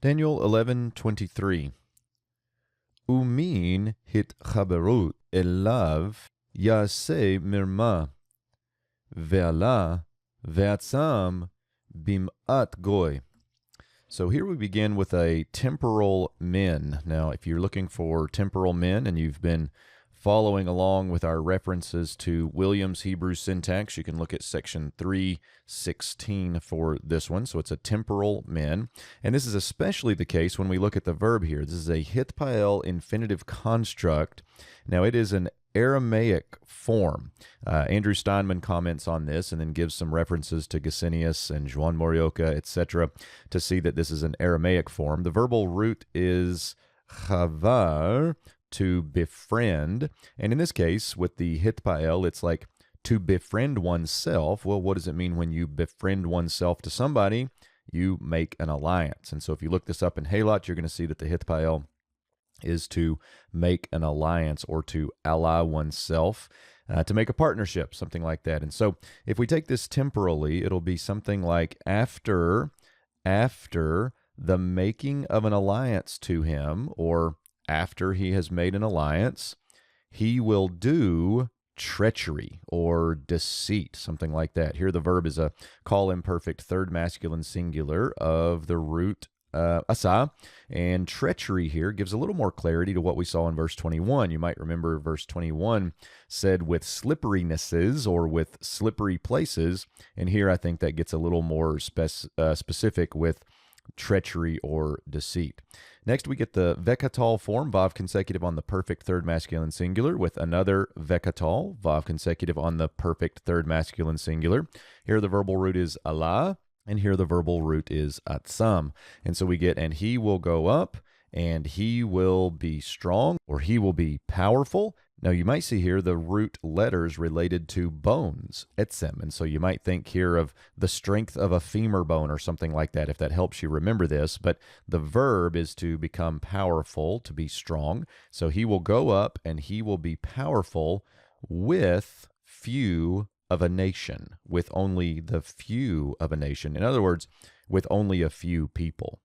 Daniel 11:23. Umin hitchaberut elav yaseh mirma ve'ala ve'atzam bim'at goy. So here we begin with a temporal men. Now, if you're looking for temporal men and you've been following along with our references to Williams Hebrew syntax, you can look at section 316 for this one. So it's a temporal men. And this is especially the case when we look at the verb here. This is a hitpael infinitive construct. Now, it is an Aramaic form. Andrew Steinman comments on this and then gives some references to Gesenius and Juan Morioka, etc., to see that this is an Aramaic form. The verbal root is chavar, to befriend. And in this case, with the hitpael, it's like to befriend oneself. Well, what does it mean when you befriend oneself to somebody? You make an alliance. And so if you look this up in Halot, you're going to see that the hitpael is to make an alliance or to ally oneself, to make a partnership, something like that. And so if we take this temporally, it'll be something like after the making of an alliance to him, or after he has made an alliance, he will do treachery or deceit, something like that. Here the verb is a call imperfect third masculine singular of the root asa, and treachery here gives a little more clarity to what we saw in verse 21. You might remember verse 21 said with slipperinesses or with slippery places, and here I think that gets a little more specific with treachery or deceit. Next, we get the vekatal form, vav consecutive on the perfect third masculine singular, with another vekatal, vav consecutive on the perfect third masculine singular. Here the verbal root is Allah, and here the verbal root is atzam. And so we get, and he will go up, and he will be strong, or he will be powerful. Now, you might see here the root letters related to bones, etzem. And so you might think here of the strength of a femur bone or something like that, if that helps you remember this. But the verb is to become powerful, to be strong. So he will go up and he will be powerful with few of a nation, with only the few of a nation. In other words, with only a few people.